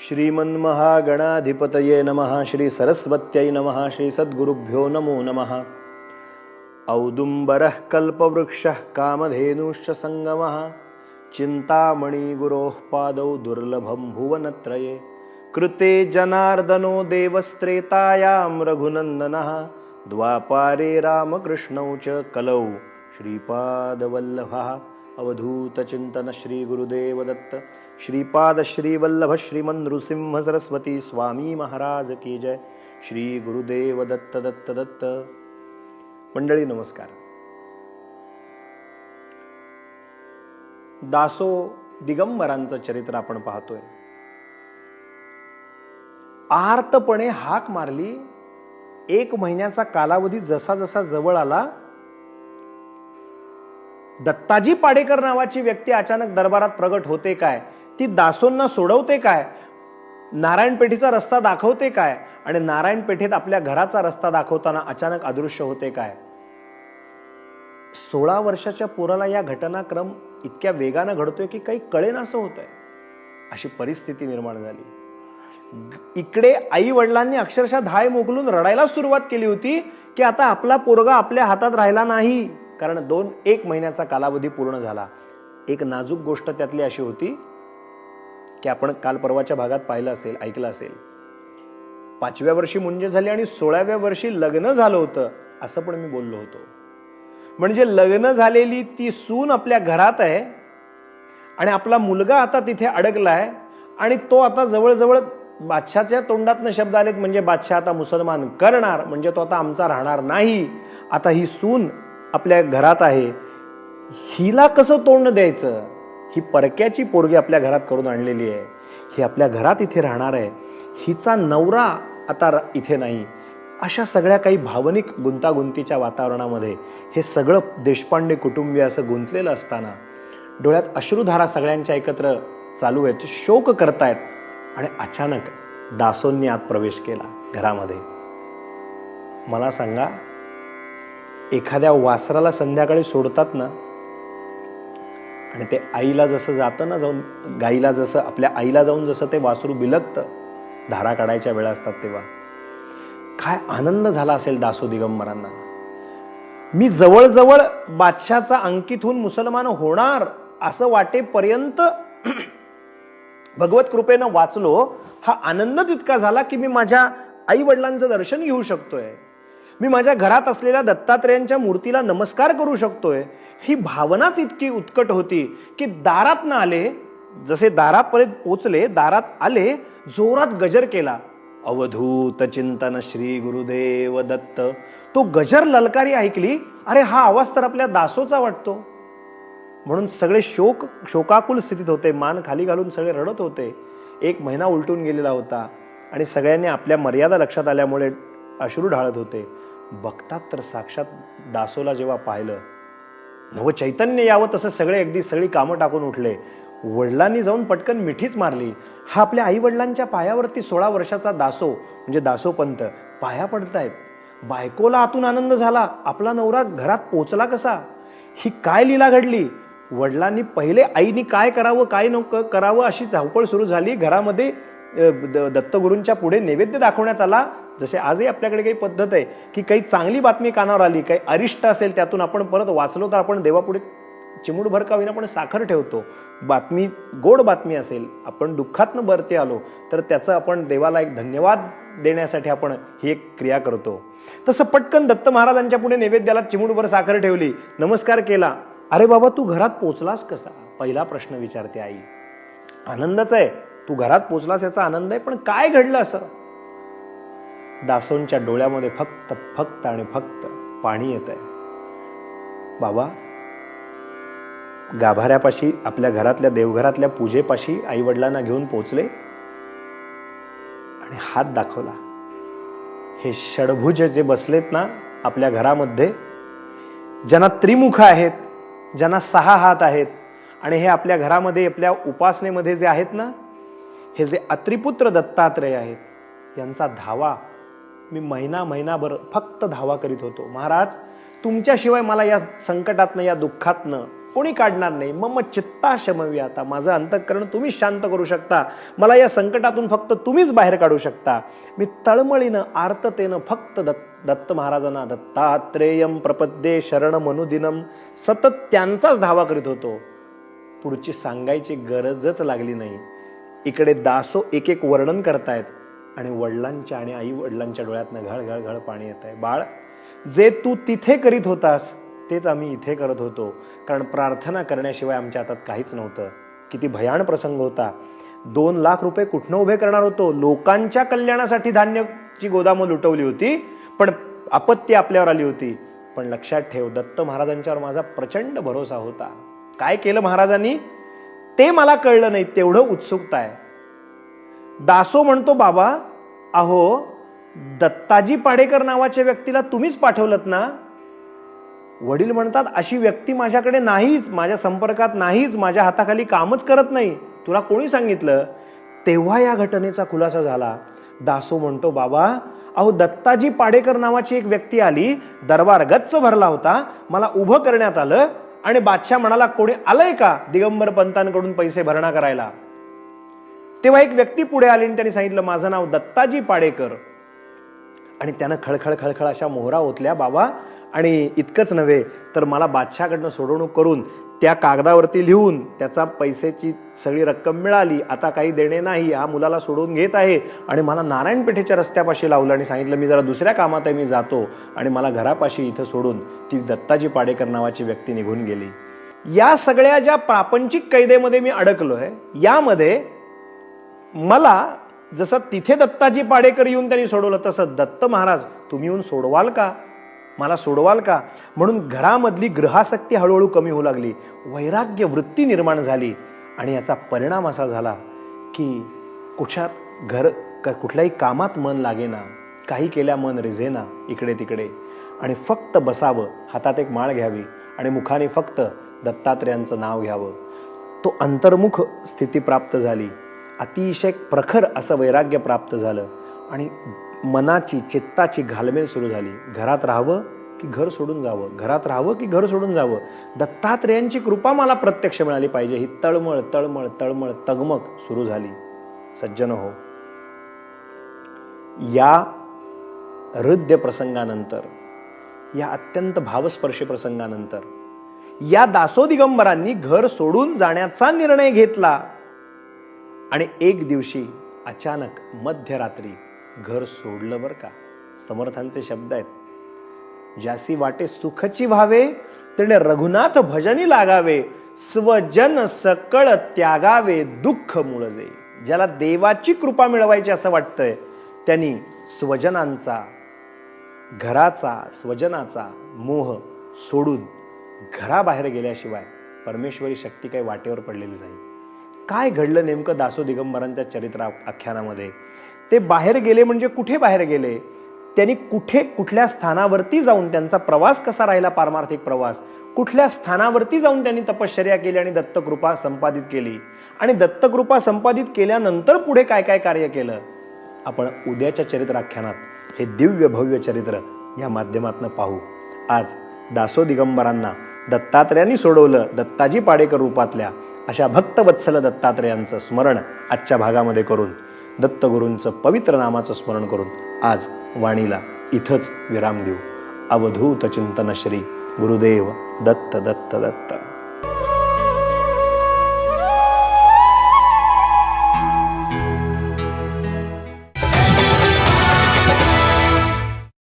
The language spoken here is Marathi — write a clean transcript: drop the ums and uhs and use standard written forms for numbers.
श्रीमन्महागणाधिपतये नमः। श्री सरस्वत्यै नमः। श्री सद्गुरुभ्यो नमो नमः। औदुम्बरः कल्पवृक्षः कामधेनुश्च संगमः चिन्तामणि गुरोः पादौ दुर्लभं भुवनत्रये कृते जनार्दनो देवस्त्रेतायां रघुनन्दनः द्वापारे रामकृष्णौ च कलौ श्रीपादवल्लभः। अवधूतचिंतन श्री गुरुदेव दत्त श्रीपाद श्रीवल्लभ श्रीमन नृसिंह सरस्वती स्वामी महाराज की जय। श्री गुरुदेव दत्त दत्त दत्त। मंडळी नमस्कार। दासो दिगंबरांचं चरित्र आपण पाहतोय। आर्तपणे हाक मारली। 1 महिन्याचा कालावधी जसा जसा जवळ आला, दत्ताजी पाडेकर नावाची व्यक्ती अचानक दरबारात प्रगट होते काय, ती दासोंना सोडवते काय, नारायणपेठेचा रस्ता दाखवते काय, आणि नारायणपेठेत आपल्या घराचा रस्ता दाखवताना अचानक अदृश्य होते काय। 16 वर्षाच्या पोराला या घटनाक्रम इतक्या वेगाने घडतोय की काही कळेनासं होतंय। अशी परिस्थिती निर्माण झाली। इकडे आई वडिलांनी अक्षरशः धाय मोकलून रडायला सुरुवात केली होती की आता आपला पोरगा आपल्या हातात राहिला नाही, कारण 1 महिन्याचा कालावधी पूर्ण झाला। एक नाजूक गोष्ट त्यातली अशी होती की आपण काल परवाच्या भागात पाहिलं असेल, ऐकलं असेल, 5व्या वर्षी मुंज झाली आणि 16व्या वर्षी लग्न झालं होतं असं पण मी बोललो होतो। म्हणजे लग्न झालेली ती सून आपल्या घरात आहे आणि आपला मुलगा आता तिथे अडकलाय आणि तो आता जवळजवळ बादशाच्या तोंडातनं शब्द आलेत, म्हणजे बादशाह आता मुसलमान करणार, म्हणजे तो आता आमचा राहणार नाही। आता ही सून आपल्या घरात आहे, हिला कसं तोंड द्यायचं? ही परक्याची पोरगी आपल्या घरात करून आणलेली आहे, ही आपल्या घरात इथे राहणार आहे, हिचा नवरा आता इथे नाही। अशा सगळ्या काही भावनिक गुंतागुंतीच्या वातावरणामध्ये हे सगळं देशपांडे कुटुंबीय असं गुंतलेलं असताना डोळ्यात अश्रुधारा सगळ्यांच्या एकत्र चालू आहेत, शोक करतायत, आणि अचानक दासोंनी आत प्रवेश केला घरामध्ये। मला सांगा, एखाद्या वासराला संध्याकाळी सोडतात ना, आणि ते आईला जसं जातं ना, जाऊन गाईला जसं, आपल्या आईला जाऊन जसं ते वासरू बिलगतं, धारा काढायच्या वेळा असतात तेव्हा, काय आनंद झाला असेल दासो दिगंबरांना। मी जवळजवळ बादशाचा अंकित होऊन मुसलमान होणार असं वाटेपर्यंत भगवत कृपेनं वाचलो। हा आनंदच इतका झाला की मी माझ्या आई वडिलांचं दर्शन घेऊ शकतोय, मी माझ्या घरात असलेल्या दत्तात्रेयांच्या मूर्तीला नमस्कार करू शकतोय। ही भावनाच इतकी उत्कट होती की दारात न आले, जसे दारापर्यंत पोचले, दारात आले, जोरात गजर केला, अवधूत चिंतन श्री गुरुदेव दत्त। तो गजर ललकारी ऐकली, अरे हा आवाज तर आपल्या दासोचा वाटतो। म्हणून सगळे शोकाकुल स्थितीत होते, मान खाली घालून सगळे रडत होते। 1 महिना उलटून गेलेला होता आणि सगळ्यांनी आपल्या मर्यादा लक्षात आल्यामुळे अश्रू ढाळत होते। बघतात तर साक्षात दासोला जेव्हा पाहिलं, नव चैतन्य यावं तसं सगळी कामं टाकून उठले। वडिलांनी जाऊन पटकन मिठीच मारली। हा आपल्या आई वडिलांच्या पायावरती 16 वर्षाचा दासो म्हणजे दासोपंत पाया पडतायत। बायकोला आतून आनंद झाला, आपला नवरा घरात पोचला कसा, ही काय लीला घडली। वडिलांनी पहिले आईनी काय करावं काय नको करावं अशी धावपळ सुरू झाली। घरामध्ये दत्तगुरूंच्या पुढे नैवेद्य दाखवण्यात आला। जसे आजही आपल्याकडे काही पद्धत आहे की काही चांगली बातमी कानावर आली, काही अरिष्ट असेल, त्यातून आपण परत वाचलो तर आपण देवापुढे चिमूटभर का होईना आपण साखर ठेवतो। बातमी गोड बातमी असेल, आपण दुःखातनं बरते आलो तर त्याचं आपण देवाला एक धन्यवाद देण्यासाठी आपण ही एक क्रिया करतो। तसं पटकन दत्त महाराजांच्या पुढे नैवेद्याला चिमूटभर साखर ठेवली, नमस्कार केला। अरे बाबा, तू घरात पोचलास कसा, पहिला प्रश्न विचारते आई। आनंदच आहे, तू घरात पोचलास याचा आनंद आहे, पण काय घडलं असं? दासोंच्या डोळ्यामध्ये फक्त आणि फक्त पाणी येत आहे। बाबा, गाभाऱ्यापाशी आपल्या घरातल्या देवघरातल्या पूजेपाशी आई वडिलांना घेऊन पोचले आणि हात दाखवला। हे षडभुज जे बसलेत ना आपल्या घरामध्ये, ज्यांना त्रिमुख आहेत, ज्यांना 6 हात आहेत, आणि हे आपल्या घरामध्ये आपल्या उपासनेमध्ये जे आहेत ना, हे जे अत्रिपुत्र दत्तात्रेय आहेत, यांचा धावा मी महिनाभर फक्त धावा करीत होतो। महाराज, तुमच्याशिवाय मला या संकटातनं, या दुःखातनं कोणी काढणार नाही. मम चित्ता शमवी, आता माझं अंतःकरण तुम्हीच शांत करू शकता. मला या संकटातून फक्त तुम्हीच बाहेर काढू शकता. मी तळमळीनं आर्ततेनं फक्त दत्त महाराजांना दत्तात्रेयम प्रपद्ये शरण मनुदिनम सतत त्यांचाच धावा करीत होतो. पुढची सांगायची गरजच लागली नाही. इकडे दासो एक एक वर्णन करतायत आणि वडिलांच्या आणि आई वडिलांच्या डोळ्यातनं घळ घळ घळ पाणी येत आहे. बाळ, जे तू तिथे करीत होतास तेच आम्ही इथे करत होतो, कारण प्रार्थना करण्याशिवाय आमच्या हातात काहीच नव्हतं. किती भयान प्रसंग होता. 2 लाख रुपये कुठनं उभे करणार होतो. लोकांच्या कल्याणासाठी धान्याची गोदामं लुटवली होती, पण आपत्ती आपल्यावर आली होती. पण लक्षात ठेव, दत्त महाराजांच्यावर माझा प्रचंड भरोसा होता. काय केलं महाराजांनी ते मला कळलं नाही, तेवढं उत्सुकता आहे. दासो म्हणतो, बाबा अहो दत्ताजी पाडेकर नावाच्या व्यक्तीला तुम्हीच पाठवलत ना. वडील म्हणतात, अशी व्यक्ती माझ्याकडे नाहीच, माझ्या संपर्कात नाहीच, माझ्या हाताखाली कामच करत नाही. तुला कोणी सांगितलं? तेव्हा या घटनेचा खुलासा झाला. दासो म्हणतो, बाबा अहो दत्ताजी पाडेकर नावाची एक व्यक्ती आली, दरबार गच्च भरला होता, मला उभं करण्यात आलं आणि बादशाह म्हणाला, कोणी आलंय का दिगंबर पंतांकडून पैसे भरणा करायला? तेव्हा एक व्यक्ती पुढे आली आणि त्यांनी सांगितलं, माझं नाव दत्ताजी पाडेकर. आणि त्यानं खळखळ खळखळ अशा मोहरा ओतल्या बाबा. आणि इतकंच नव्हे तर मला बादशाहकडनं सोडवणूक करून त्या कागदावरती लिहून त्याचा पैशाची सगळी रक्कम मिळाली, आता काही देणे नाही, हा मुलाला सोडवून घेत आहे. आणि मला नारायणपेठेच्या रस्त्यापाशी लावलं आणि सांगितलं, मी जरा दुसऱ्या कामात आहे, मी जातो. आणि मला घरापाशी इथं सोडून ती दत्ताजी पाडेकर नावाची व्यक्ती निघून गेली. या सगळ्या ज्या प्रापंचिक कैदेमध्ये मी अडकलोय, यामध्ये मला जसं तिथे दत्ताजी पाडेकर येऊन त्यांनी सोडवलं, तसं दत्त महाराज तुम्ही येऊन सोडवाल का, मला सोडवाल का? म्हणून घरामधली ग्रहासक्ती हळूहळू कमी होऊ लागली, वैराग्य वृत्ती निर्माण झाली. आणि याचा परिणाम असा झाला की कुठल्याही कामात मन लागेना, काही केल्या मन रिझेना इकडे तिकडे. आणि फक्त बसावं, हातात एक माळ घ्यावी आणि मुखाने फक्त दत्तात्रेयांचं नाव घ्यावं. तो अंतर्मुख स्थिती प्राप्त झाली. अतिशय प्रखर असं वैराग्य प्राप्त झालं आणि मनाची चित्ताची घालमेल सुरू झाली. घरात राहावं की घर सोडून जावं, घरात राहावं की घर सोडून जावं. दत्तात्रेयांची कृपा मला प्रत्यक्ष मिळाली पाहिजे, ही तळमळ तळमळ तळमळ तगमग सुरू झाली. सज्जन हो, या हृदय प्रसंगानंतर, या अत्यंत भावस्पर्शी प्रसंगानंतर या दासो दिगंबरांनी घर सोडून जाण्याचा निर्णय घेतला. आणि एक दिवशी अचानक मध्यरात्री घर सोडलं. बरं का, समर्थांचे शब्द आहेत, ज्यासी वाटे सुखची व्हावे त्याने रघुनाथ भजनी लागावे, स्वजन सकळ त्यागावे दुःख मुळजे. ज्याला देवाची कृपा मिळवायची असं वाटतंय त्यांनी स्वजनांचा, घराचा, स्वजनाचा मोह सोडून घराबाहेर गेल्याशिवाय परमेश्वरी शक्ती काही वाटेवर पडलेली नाही. काय घडलं नेमकं दासो दिगंबरांच्या चरित्र आख्यानामध्ये? ते बाहेर गेले म्हणजे कुठे बाहेर गेले, त्यांनी कुठल्या स्थानावरती जाऊन, त्यांचा प्रवास कसा राहिला, पारमार्थिक प्रवास, कुठल्या स्थानावरती जाऊन त्यांनी तपश्चर्या केली आणि दत्तकृपा संपादित केली. आणि दत्तकृपा संपादित केल्यानंतर पुढे काय काय कार्य केलं, आपण उद्याच्या चरित्राख्यानात हे दिव्य भव्य चरित्र या माध्यमातून पाहू. आज दासो दिगंबरांना दत्तात्रेयांनी सोडवलं, दत्ताजी पाडेकर रूपातल्या अशा भक्तवत्सल दत्तात्रेयांचं स्मरण आजच्या भागामध्ये करून, दत्तगुरूंचं पवित्र नामाचं स्मरण करून आज वाणीला इथंच विराम देऊ. अवधूत चिंतन श्री गुरुदेव दत्त दत्त दत्त.